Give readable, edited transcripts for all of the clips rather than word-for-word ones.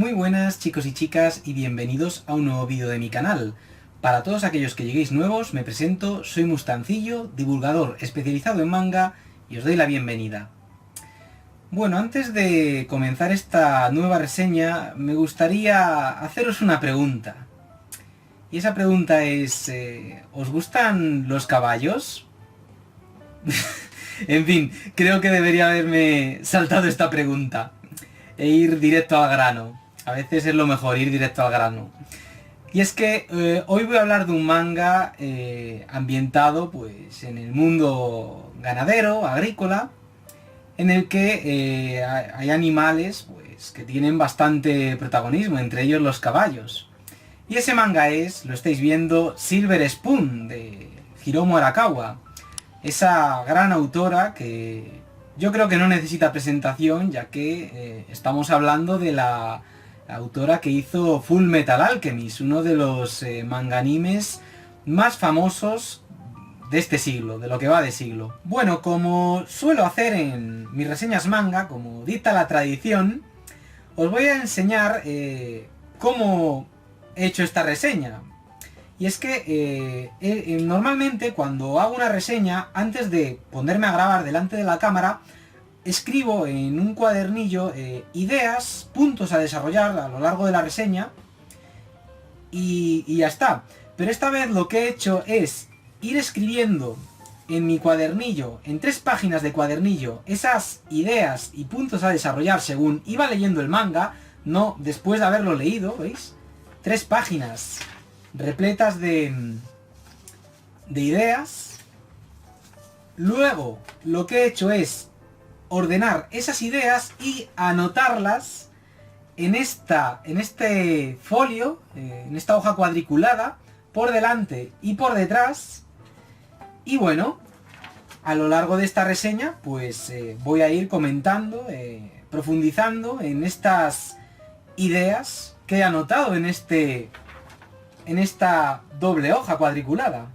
Muy buenas chicos y chicas y bienvenidos a un nuevo vídeo de mi canal. Para todos aquellos que lleguéis nuevos, me presento, soy Mustancillo, divulgador especializado en manga y os doy la bienvenida. Bueno, antes de comenzar esta nueva reseña, me gustaría haceros una pregunta. Y esa pregunta es, ¿os gustan los caballos? En fin, creo que debería haberme saltado esta pregunta e ir directo al grano. A veces es lo mejor, ir directo al grano. Y es que hoy voy a hablar de un manga ambientado pues en el mundo ganadero, agrícola, en el que hay animales pues que tienen bastante protagonismo, entre ellos los caballos. Y ese manga es, lo estáis viendo, Silver Spoon, de Hiromu Arakawa. Esa gran autora que yo creo que no necesita presentación, ya que estamos hablando de la autora que hizo Full Metal Alchemist, uno de los manga animes más famosos de este siglo, de lo que va de siglo. Bueno, como suelo hacer en mis reseñas manga, como dicta la tradición, os voy a enseñar cómo he hecho esta reseña. Y es que normalmente cuando hago una reseña, antes de ponerme a grabar delante de la cámara, escribo en un cuadernillo ideas, puntos a desarrollar a lo largo de la reseña y ya está. Pero esta vez lo que he hecho es ir escribiendo en mi cuadernillo, en 3 páginas de cuadernillo, esas ideas y puntos a desarrollar según iba leyendo el manga, no después de haberlo leído, ¿veis? 3 páginas repletas de ideas. Luego lo que he hecho es ordenar esas ideas y anotarlas en este folio, en esta hoja cuadriculada, por delante y por detrás. Y bueno, a lo largo de esta reseña pues voy a ir comentando, profundizando en estas ideas que he anotado en esta doble hoja cuadriculada.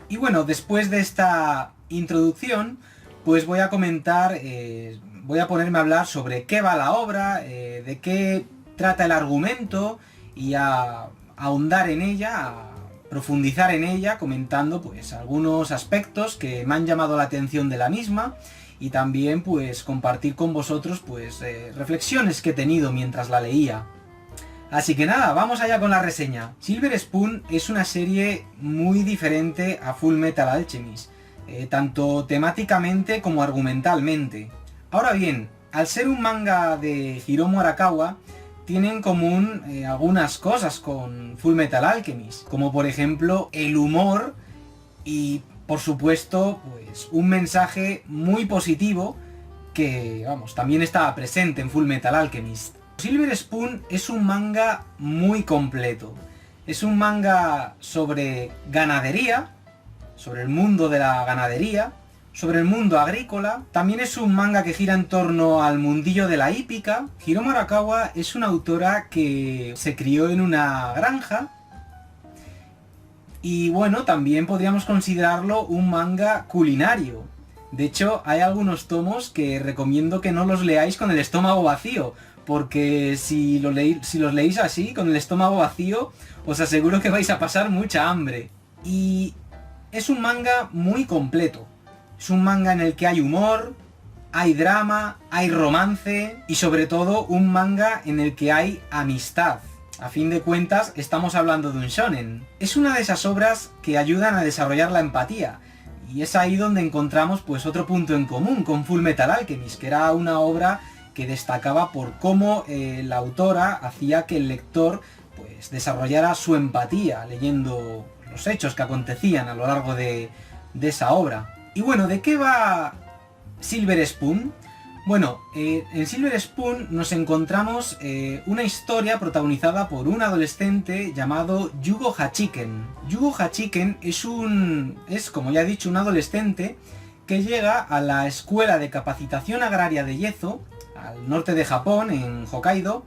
Y bueno, después de esta introducción, pues voy a comentar, voy a ponerme a hablar sobre qué va la obra, de qué trata el argumento y a ahondar en ella, a profundizar en ella, comentando pues algunos aspectos que me han llamado la atención de la misma y también pues compartir con vosotros pues reflexiones que he tenido mientras la leía. Así que nada, vamos allá con la reseña. Silver Spoon es una serie muy diferente a Full Metal Alchemist, tanto temáticamente como argumentalmente. Ahora bien, al ser un manga de Hiromu Arakawa, tiene en común algunas cosas con Full Metal Alchemist, como por ejemplo el humor y por supuesto pues un mensaje muy positivo que, vamos, también estaba presente en Full Metal Alchemist. Silver Spoon es un manga muy completo. Es un manga sobre ganadería, sobre el mundo de la ganadería, sobre el mundo agrícola. También es un manga que gira en torno al mundillo de la hípica. Hiromu Arakawa es una autora que se crió en una granja. Y bueno, también podríamos considerarlo un manga culinario. De hecho, hay algunos tomos que recomiendo que no los leáis con el estómago vacío, porque si los leéis así, con el estómago vacío, os aseguro que vais a pasar mucha hambre. Y es un manga muy completo. Es un manga en el que hay humor, hay drama, hay romance y sobre todo un manga en el que hay amistad. A fin de cuentas, estamos hablando de un shonen. Es una de esas obras que ayudan a desarrollar la empatía. Y es ahí donde encontramos pues otro punto en común con Full Metal Alchemist, que era una obra que destacaba por cómo la autora hacía que el lector pues desarrollara su empatía leyendo los hechos que acontecían a lo largo de esa obra. Y bueno, ¿de qué va Silver Spoon? Bueno, en Silver Spoon nos encontramos una historia protagonizada por un adolescente llamado Yugo Hachiken. Yugo Hachiken es, como ya he dicho, un adolescente que llega a la Escuela de Capacitación Agraria de Yezo, al norte de Japón, en Hokkaido,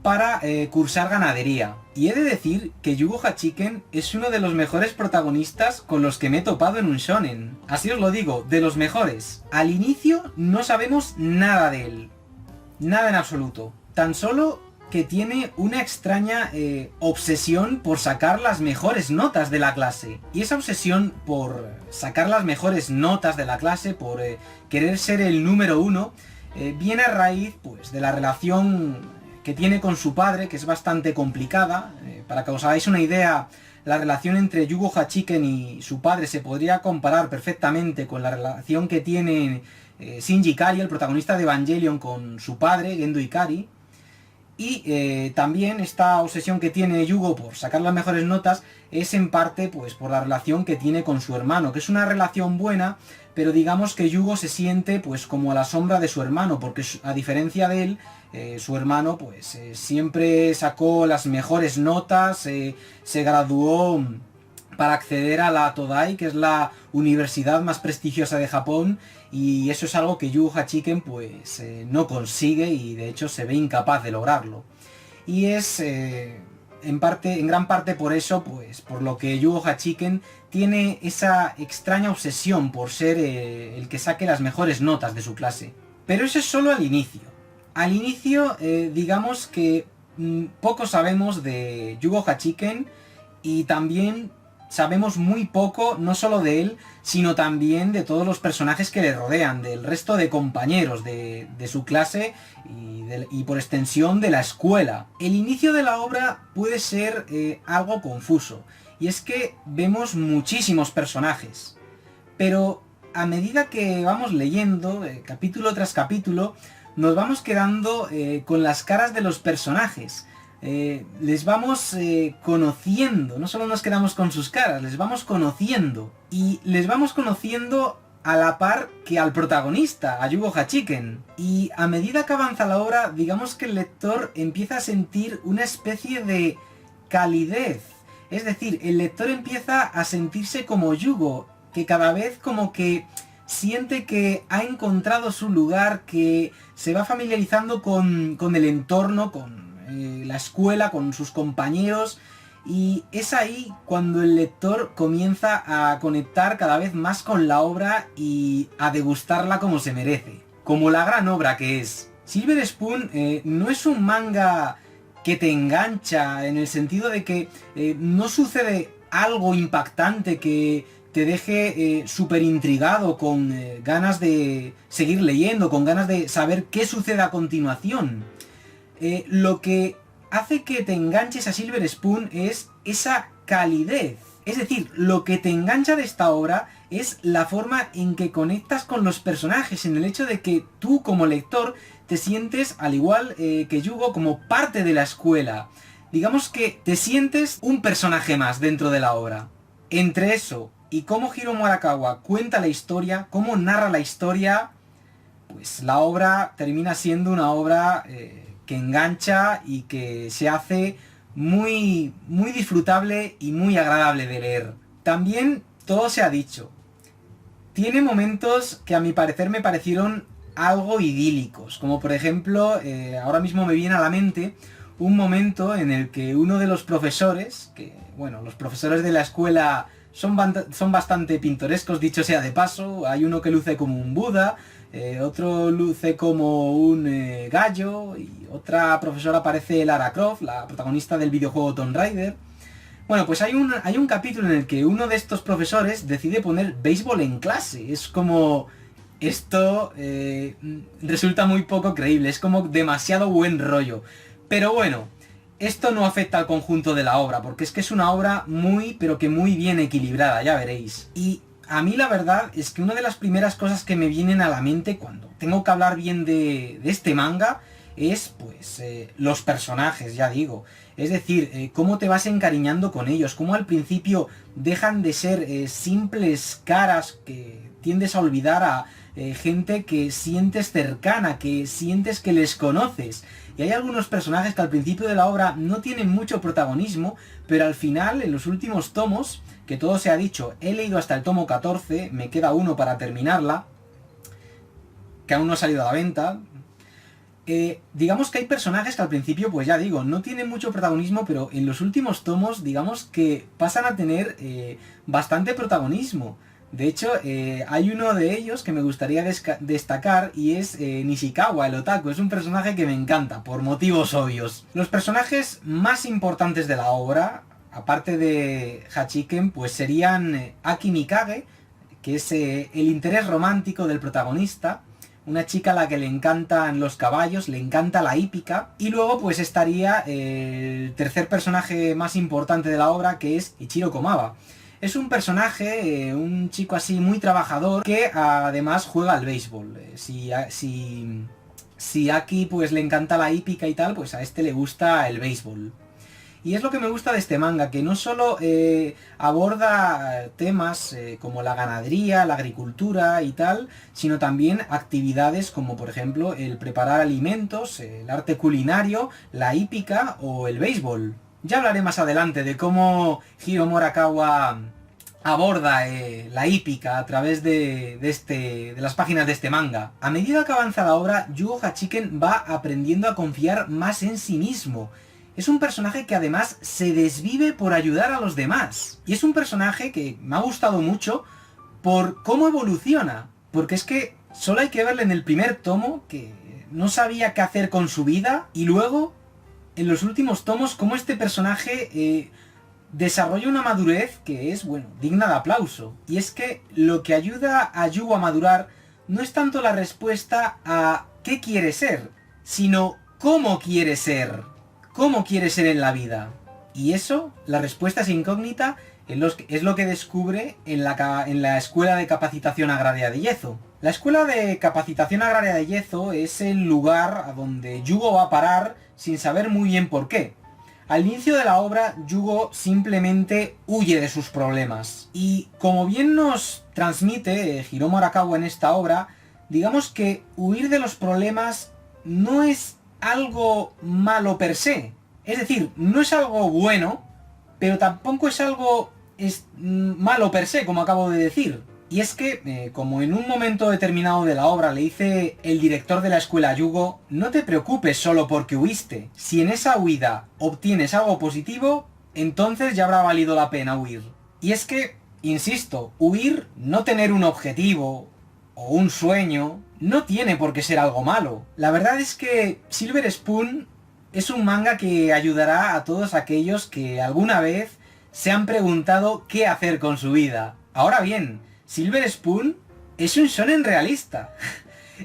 para cursar ganadería. Y he de decir que Yugo Hachiken es uno de los mejores protagonistas con los que me he topado en un shonen. Así os lo digo, de los mejores. Al inicio no sabemos nada de él. Nada en absoluto. Tan solo que tiene una extraña obsesión por sacar las mejores notas de la clase. Y esa obsesión por sacar las mejores notas de la clase, por querer ser el número uno, viene a raíz pues de la relación que tiene con su padre, que es bastante complicada. Para que os hagáis una idea, la relación entre Yugo Hachiken y su padre se podría comparar perfectamente con la relación que tiene Shinji Ikari, el protagonista de Evangelion, con su padre, Gendo Ikari. Y también esta obsesión que tiene Yugo por sacar las mejores notas es en parte pues por la relación que tiene con su hermano, que es una relación buena, pero digamos que Yugo se siente pues como a la sombra de su hermano, porque a diferencia de él, su hermano pues siempre sacó las mejores notas, se graduó para acceder a la Todai, que es la universidad más prestigiosa de Japón, y eso es algo que Yugo Hachiken pues no consigue y de hecho se ve incapaz de lograrlo. Y es en gran parte por eso, pues por lo que Yugo Hachiken tiene esa extraña obsesión por ser el que saque las mejores notas de su clase. Pero eso es solo al inicio. Al inicio, digamos que poco sabemos de Yugo Hachiken y también sabemos muy poco, no solo de él, sino también de todos los personajes que le rodean, del resto de compañeros de su clase y por extensión de la escuela. El inicio de la obra puede ser algo confuso, y es que vemos muchísimos personajes, pero a medida que vamos leyendo, capítulo tras capítulo, nos vamos quedando con las caras de los personajes. Les vamos conociendo, no solo nos quedamos con sus caras, les vamos conociendo. Y les vamos conociendo a la par que al protagonista, a Yugo Hachiken. Y a medida que avanza la obra, digamos que el lector empieza a sentir una especie de calidez. Es decir, el lector empieza a sentirse como Yugo, que cada vez como que siente que ha encontrado su lugar, que se va familiarizando con el entorno, con la escuela, con sus compañeros, y es ahí cuando el lector comienza a conectar cada vez más con la obra y a degustarla como se merece, como la gran obra que es. Silver Spoon no es un manga que te engancha en el sentido de que no sucede algo impactante que te deje súper intrigado, con ganas de seguir leyendo, con ganas de saber qué sucede a continuación. Lo que hace que te enganches a Silver Spoon es esa calidez. Es decir, lo que te engancha de esta obra es la forma en que conectas con los personajes, en el hecho de que tú como lector te sientes, al igual que Yugo, como parte de la escuela. Digamos que te sientes un personaje más dentro de la obra. Entre eso y cómo Hiromu Arakawa cuenta la historia, cómo narra la historia, pues la obra termina siendo una obra que engancha y que se hace muy, muy disfrutable y muy agradable de leer. También, todo se ha dicho, tiene momentos que a mi parecer me parecieron algo idílicos, como por ejemplo, ahora mismo me viene a la mente un momento en el que uno de los profesores, que bueno, los profesores de la escuela son bastante pintorescos, dicho sea de paso. Hay uno que luce como un Buda, otro luce como un gallo, y otra profesora parece Lara Croft, la protagonista del videojuego Tomb Raider. Bueno, pues hay un capítulo en el que uno de estos profesores decide poner béisbol en clase. Es como... Esto resulta muy poco creíble, es como demasiado buen rollo. Pero bueno, esto no afecta al conjunto de la obra, porque es que es una obra muy, pero que muy bien equilibrada, ya veréis. Y a mí la verdad es que una de las primeras cosas que me vienen a la mente cuando tengo que hablar bien de este manga es, pues, los personajes, ya digo. Es decir, cómo te vas encariñando con ellos, cómo al principio dejan de ser simples caras que tiendes a olvidar a gente que sientes cercana, que sientes que les conoces. Y hay algunos personajes que al principio de la obra no tienen mucho protagonismo, pero al final, en los últimos tomos, que todo se ha dicho, he leído hasta el tomo 14, me queda uno para terminarla, que aún no ha salido a la venta. Digamos que hay personajes que al principio, pues ya digo, no tienen mucho protagonismo, pero en los últimos tomos, digamos que pasan a tener bastante protagonismo. De hecho, hay uno de ellos que me gustaría destacar y es Nishikawa, el otaku. Es un personaje que me encanta, por motivos obvios. Los personajes más importantes de la obra, aparte de Hachiken, pues serían Aki Mikage, que es el interés romántico del protagonista, una chica a la que le encantan los caballos, le encanta la hípica, y luego pues estaría el tercer personaje más importante de la obra, que es Ichiro Komaba. Es un personaje, un chico así muy trabajador, que además juega al béisbol. Si Aki pues le encanta la hípica y tal, pues a este le gusta el béisbol. Y es lo que me gusta de este manga, que no solo aborda temas como la ganadería, la agricultura y tal, sino también actividades como por ejemplo el preparar alimentos, el arte culinario, la hípica o el béisbol. Ya hablaré más adelante de cómo Hiro Morakawa aborda la hípica a través de las páginas de este manga. A medida que avanza la obra, Yugo Hachiken va aprendiendo a confiar más en sí mismo. Es un personaje que además se desvive por ayudar a los demás. Y es un personaje que me ha gustado mucho por cómo evoluciona. Porque es que solo hay que verle en el primer tomo, que no sabía qué hacer con su vida, y luego, en los últimos tomos, cómo este personaje desarrolla una madurez que es, bueno, digna de aplauso. Y es que lo que ayuda a Yugo a madurar no es tanto la respuesta a qué quiere ser, sino cómo quiere ser. ¿Cómo quiere ser en la vida? Y eso, la respuesta es incógnita, es lo que descubre en la Escuela de Capacitación Agraria de Yezo. La Escuela de Capacitación Agraria de Yezo es el lugar a donde Yugo va a parar sin saber muy bien por qué. Al inicio de la obra, Yugo simplemente huye de sus problemas. Y como bien nos transmite Hiro Morakawa en esta obra, digamos que huir de los problemas no es algo malo per se. Es decir, no es algo bueno, pero tampoco es algo malo per se, como acabo de decir. Y es que, como en un momento determinado de la obra le dice el director de la escuela a Yugo, no te preocupes solo porque huiste. Si en esa huida obtienes algo positivo, entonces ya habrá valido la pena huir. Y es que, insisto, huir, no tener un objetivo o un sueño, no tiene por qué ser algo malo. La verdad es que Silver Spoon es un manga que ayudará a todos aquellos que alguna vez se han preguntado qué hacer con su vida. Ahora bien, Silver Spoon es un shonen realista.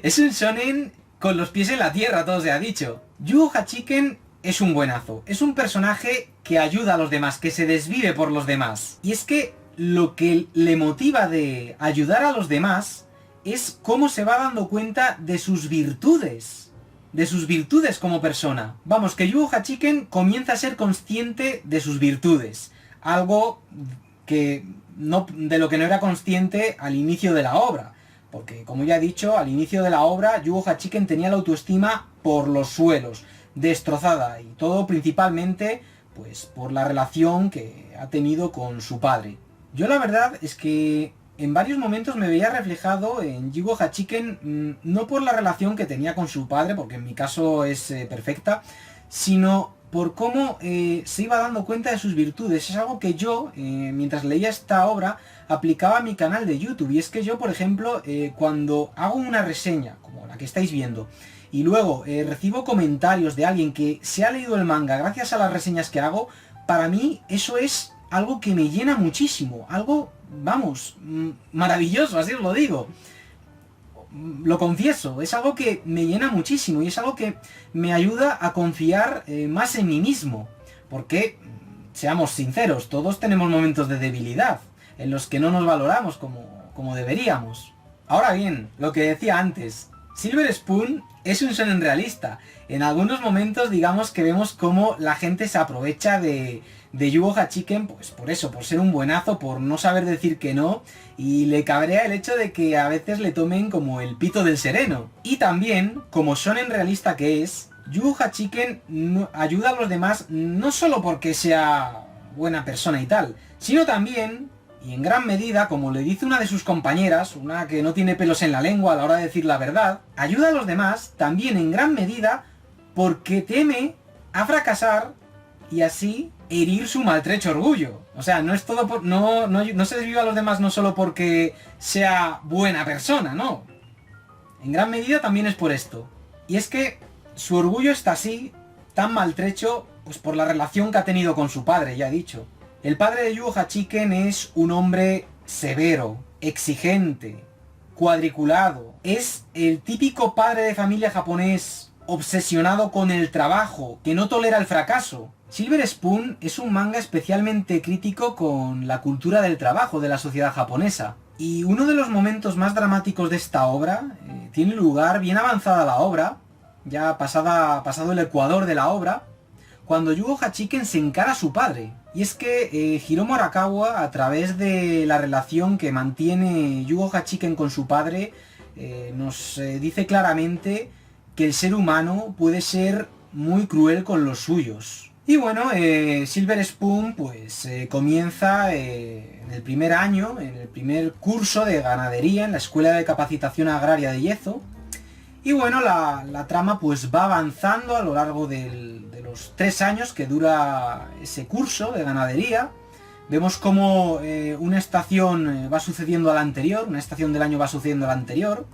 Es un shonen con los pies en la tierra, todo se ha dicho. Yugo Hachiken es un buenazo. Es un personaje que ayuda a los demás, que se desvive por los demás. Y es que lo que le motiva de ayudar a los demás es cómo se va dando cuenta de sus virtudes. De sus virtudes como persona. Vamos, que Yugo Hachiken comienza a ser consciente de sus virtudes. Algo que de lo que no era consciente al inicio de la obra. Porque, como ya he dicho, al inicio de la obra, Yugo Hachiken tenía la autoestima por los suelos, destrozada. Y todo principalmente, pues, por la relación que ha tenido con su padre. Yo la verdad es que en varios momentos me veía reflejado en Yugo Hachiken, no por la relación que tenía con su padre, porque en mi caso es perfecta, sino por cómo se iba dando cuenta de sus virtudes. Es algo que yo, mientras leía esta obra, aplicaba a mi canal de YouTube. Y es que yo, por ejemplo, cuando hago una reseña, como la que estáis viendo, y luego recibo comentarios de alguien que se ha leído el manga gracias a las reseñas que hago, para mí eso es algo que me llena muchísimo, algo, vamos, maravilloso, así os lo digo. Lo confieso, es algo que me llena muchísimo y es algo que me ayuda a confiar más en mí mismo. Porque, seamos sinceros, todos tenemos momentos de debilidad, en los que no nos valoramos como deberíamos. Ahora bien, lo que decía antes, Silver Spoon es un shonen realista. En algunos momentos digamos que vemos cómo la gente se aprovecha de Yugo Hachiken, pues por eso, por ser un buenazo, por no saber decir que no, y le cabrea el hecho de que a veces le tomen como el pito del sereno. Y también, como shonen realista que es, Yugo Hachiken ayuda a los demás no solo porque sea buena persona y tal, sino también, y en gran medida, como le dice una de sus compañeras, una que no tiene pelos en la lengua a la hora de decir la verdad, ayuda a los demás también en gran medida porque teme a fracasar y así herir su maltrecho orgullo. O sea, no es todo por... no se desviva a los demás no solo porque sea buena persona, no. En gran medida también es por esto. Y es que su orgullo está así, tan maltrecho, pues por la relación que ha tenido con su padre, ya he dicho. El padre de Yu Hachiken es un hombre severo, exigente, cuadriculado. Es el típico padre de familia japonés obsesionado con el trabajo, que no tolera el fracaso. Silver Spoon es un manga especialmente crítico con la cultura del trabajo de la sociedad japonesa. Y uno de los momentos más dramáticos de esta obra tiene lugar bien avanzada la obra, ya pasado el ecuador de la obra, cuando Yugo Hachiken se encara a su padre. Y es que Hiromu Arakawa, a través de la relación que mantiene Yugo Hachiken con su padre, nos dice claramente que el ser humano puede ser muy cruel con los suyos. Y bueno, Silver Spoon pues comienza en el primer año, en el primer curso de ganadería en la Escuela de Capacitación Agraria de Yezo. Y bueno, la trama pues va avanzando a lo largo de los 3 años que dura ese curso de ganadería. Vemos cómo una estación va sucediendo a la anterior, una estación del año va sucediendo a la anterior.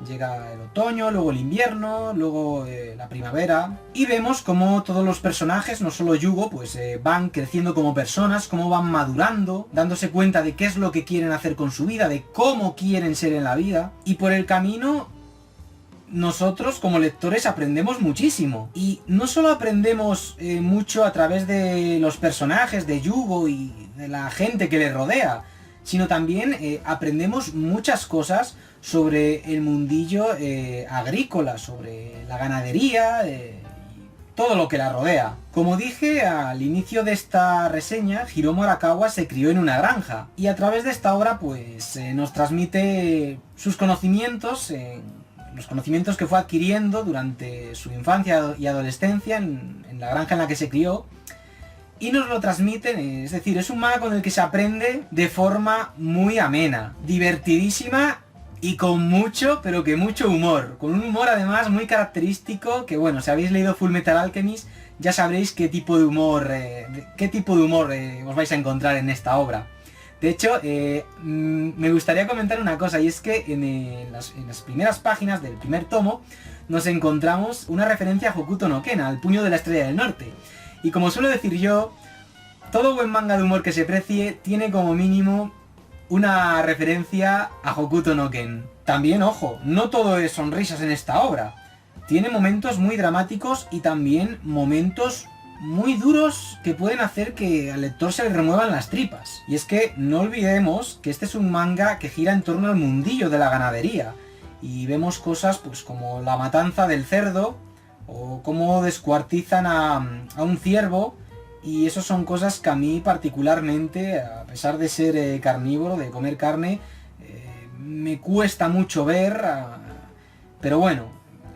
Llega el otoño, luego el invierno, luego la primavera. Y vemos cómo todos los personajes, no solo Yugo, pues van creciendo como personas, cómo van madurando, dándose cuenta de qué es lo que quieren hacer con su vida, de cómo quieren ser en la vida. Y por el camino, nosotros como lectores aprendemos muchísimo. Y no solo aprendemos mucho a través de los personajes de Yugo y de la gente que le rodea, sino también aprendemos muchas cosas sobre el mundillo agrícola, sobre la ganadería y todo lo que la rodea. Como dije al inicio de esta reseña, Hiromu Arakawa se crió en una granja y a través de esta obra pues nos transmite sus conocimientos, los conocimientos que fue adquiriendo durante su infancia y adolescencia en la granja en la que se crió, y nos lo transmiten, es decir, es un manga con el que se aprende de forma muy amena, divertidísima y con mucho, pero que mucho humor. Con un humor además muy característico, que bueno, si habéis leído Fullmetal Alchemist ya sabréis qué tipo de humor os vais a encontrar en esta obra. De hecho, me gustaría comentar una cosa, y es que en las primeras páginas del primer tomo nos encontramos una referencia a Hokuto no Ken, al puño de la estrella del norte. Y como suelo decir yo, todo buen manga de humor que se precie tiene como mínimo una referencia a Hokuto no Ken. También, ojo, no todo es sonrisas en esta obra. Tiene momentos muy dramáticos y también momentos muy duros que pueden hacer que al lector se le remuevan las tripas. Y es que no olvidemos que este es un manga que gira en torno al mundillo de la ganadería. Y vemos cosas pues como la matanza del cerdo, o cómo descuartizan a un ciervo, y eso son cosas que a mí particularmente, a pesar de ser carnívoro, de comer carne, me cuesta mucho ver, pero bueno,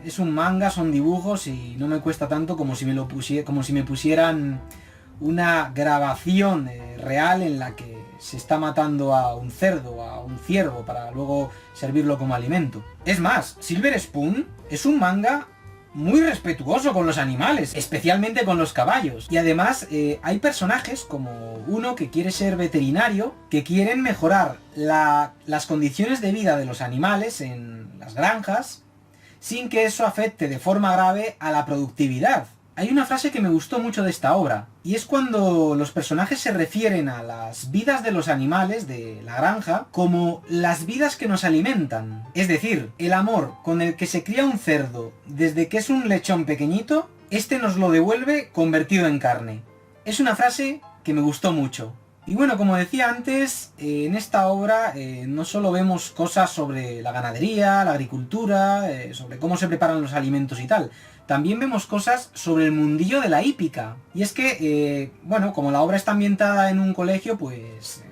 es un manga, son dibujos y no me cuesta tanto como si me pusieran una grabación real en la que se está matando a un cerdo, a un ciervo, para luego servirlo como alimento. Es más, Silver Spoon es un manga muy respetuoso con los animales, especialmente con los caballos. Y además hay personajes como uno que quiere ser veterinario, que quieren mejorar las condiciones de vida de los animales en las granjas, sin que eso afecte de forma grave a la productividad. Hay una frase que me gustó mucho de esta obra, y es cuando los personajes se refieren a las vidas de los animales de la granja como las vidas que nos alimentan. Es decir, el amor con el que se cría un cerdo desde que es un lechón pequeñito, este nos lo devuelve convertido en carne. Es una frase que me gustó mucho. Y bueno, como decía antes, en esta obra no solo vemos cosas sobre la ganadería, la agricultura, sobre cómo se preparan los alimentos y tal, también vemos cosas sobre el mundillo de la hípica. Y es que, bueno, como la obra está ambientada en un colegio, pues,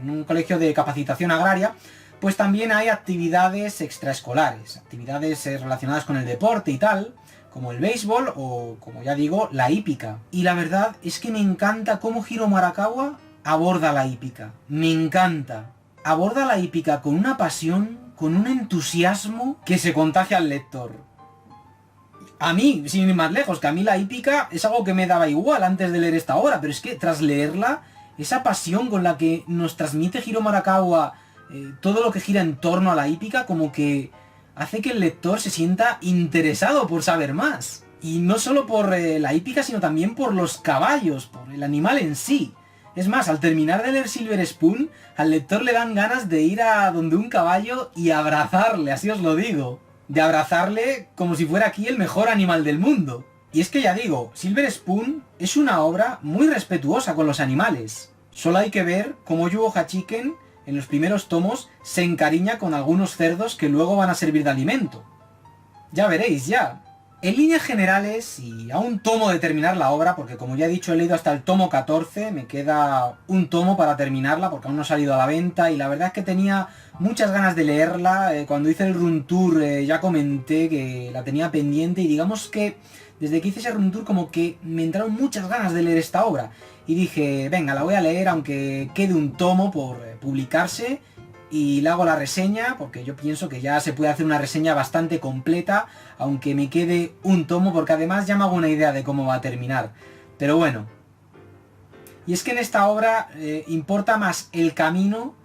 en un colegio de capacitación agraria, pues también hay actividades extraescolares, actividades relacionadas con el deporte y tal, como el béisbol o, como ya digo, la hípica. Y la verdad es que me encanta cómo Hiromu Arakawa aborda la hípica. Me encanta. Aborda la hípica con una pasión, con un entusiasmo que se contagia al lector. A mí, sin ir más lejos, que a mí la hípica es algo que me daba igual antes de leer esta obra, pero es que tras leerla, esa pasión con la que nos transmite Hiro Marakawa todo lo que gira en torno a la hípica, como que hace que el lector se sienta interesado por saber más. Y no solo por la hípica, sino también por los caballos, por el animal en sí. Es más, al terminar de leer Silver Spoon, al lector le dan ganas de ir a donde un caballo y abrazarle, así os lo digo. De abrazarle como si fuera aquí el mejor animal del mundo. Y es que ya digo, Silver Spoon es una obra muy respetuosa con los animales. Solo hay que ver cómo Yugo Hachiken, en los primeros tomos, se encariña con algunos cerdos que luego van a servir de alimento. Ya veréis, ya. En líneas generales, y a un tomo de terminar la obra, porque como ya he dicho he leído hasta el tomo 14, me queda un tomo para terminarla porque aún no ha salido a la venta y la verdad es que tenía muchas ganas de leerla. Cuando hice el run tour ya comenté que la tenía pendiente y digamos que desde que hice ese run tour como que me entraron muchas ganas de leer esta obra y dije, venga, la voy a leer aunque quede un tomo por publicarse. Y le hago la reseña, porque yo pienso que ya se puede hacer una reseña bastante completa, aunque me quede un tomo, porque además ya me hago una idea de cómo va a terminar. Pero bueno. Y es que en esta obra importa más el camino,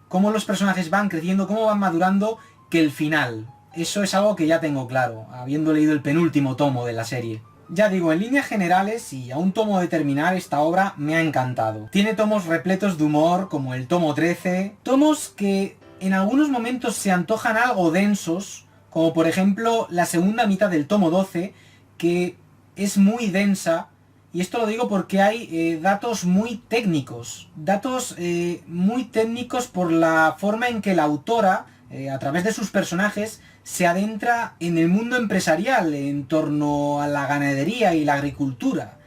cómo los personajes van creciendo, cómo van madurando, que el final. Eso es algo que ya tengo claro, habiendo leído el penúltimo tomo de la serie. Ya digo, en líneas generales, y a un tomo de terminar, esta obra me ha encantado. Tiene tomos repletos de humor, como el tomo 13, tomos que en algunos momentos se antojan algo densos, como por ejemplo la segunda mitad del tomo 12, que es muy densa, y esto lo digo porque hay datos muy técnicos por la forma en que la autora, a través de sus personajes, se adentra en el mundo empresarial en torno a la ganadería y la agricultura.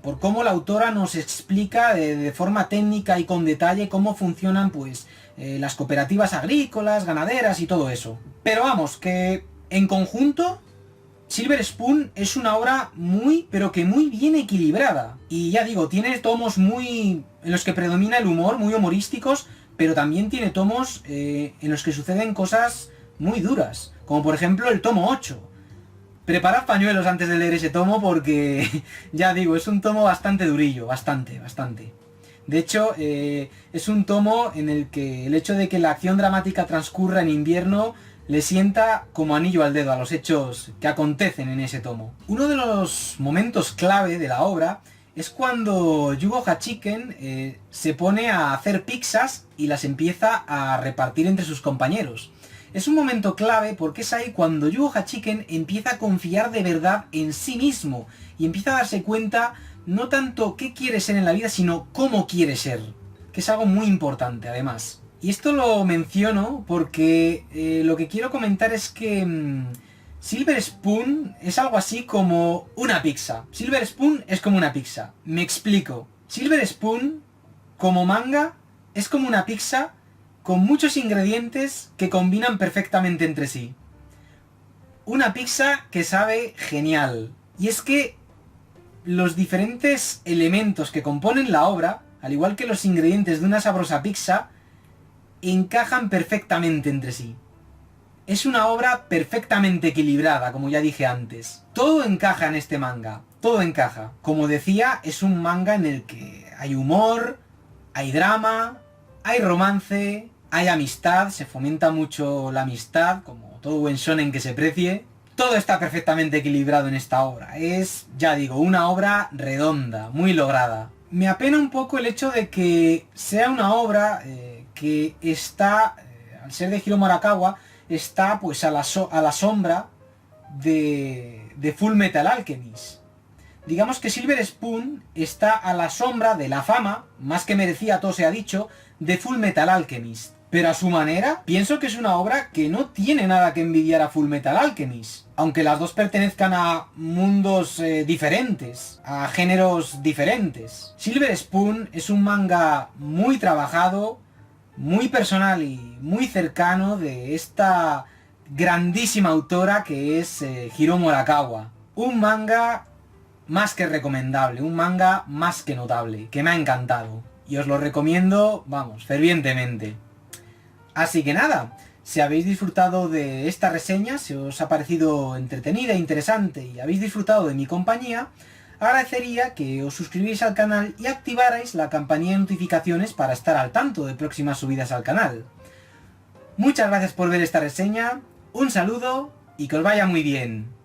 Por cómo la autora nos explica de forma técnica y con detalle cómo funcionan pues las cooperativas agrícolas, ganaderas y todo eso. Pero vamos, que en conjunto Silver Spoon es una obra muy, pero que muy bien equilibrada. Y ya digo, tiene tomos muy en los que predomina el humor, muy humorísticos, pero también tiene tomos en los que suceden cosas muy duras, como por ejemplo el tomo 8. Preparad pañuelos antes de leer ese tomo porque, ya digo, es un tomo bastante durillo, bastante. De hecho, es un tomo en el que el hecho de que la acción dramática transcurra en invierno le sienta como anillo al dedo a los hechos que acontecen en ese tomo. Uno de los momentos clave de la obra es cuando Yugo Hachiken se pone a hacer pizzas y las empieza a repartir entre sus compañeros. Es un momento clave porque es ahí cuando Yugo Hachiken empieza a confiar de verdad en sí mismo y empieza a darse cuenta no tanto qué quiere ser en la vida, sino cómo quiere ser, que es algo muy importante además. Y esto lo menciono porque lo que quiero comentar es que Silver Spoon es algo así como una pizza. Silver Spoon es como una pizza. Me explico. Silver Spoon, como manga, es como una pizza con muchos ingredientes que combinan perfectamente entre sí. Una pizza que sabe genial. Y es que los diferentes elementos que componen la obra, al igual que los ingredientes de una sabrosa pizza, encajan perfectamente entre sí. Es una obra perfectamente equilibrada, como ya dije antes. Todo encaja en este manga, todo encaja. Como decía, es un manga en el que hay humor, hay drama, hay romance, hay amistad, se fomenta mucho la amistad, como todo buen shonen que se precie. Todo está perfectamente equilibrado en esta obra. Es, ya digo, una obra redonda, muy lograda. Me apena un poco el hecho de que sea una obra que está, al ser de Hiro Marakawa, está pues a la sombra de Full Metal Alchemist. Digamos que Silver Spoon está a la sombra de la fama, más que merecía, todo se ha dicho, de Full Metal Alchemist. Pero a su manera, pienso que es una obra que no tiene nada que envidiar a Full Metal Alchemist. Aunque las dos pertenezcan a mundos diferentes, a géneros diferentes. Silver Spoon es un manga muy trabajado, muy personal y muy cercano de esta grandísima autora que es Hiro Murakawa. Un manga más que recomendable, un manga más que notable, que me ha encantado. Y os lo recomiendo, vamos, fervientemente. Así que nada, Si habéis disfrutado de esta reseña, si os ha parecido entretenida e interesante y habéis disfrutado de mi compañía, agradecería que os suscribierais al canal y activarais la campanilla de notificaciones para estar al tanto de próximas subidas al canal. Muchas gracias por ver esta reseña, un saludo y que os vaya muy bien.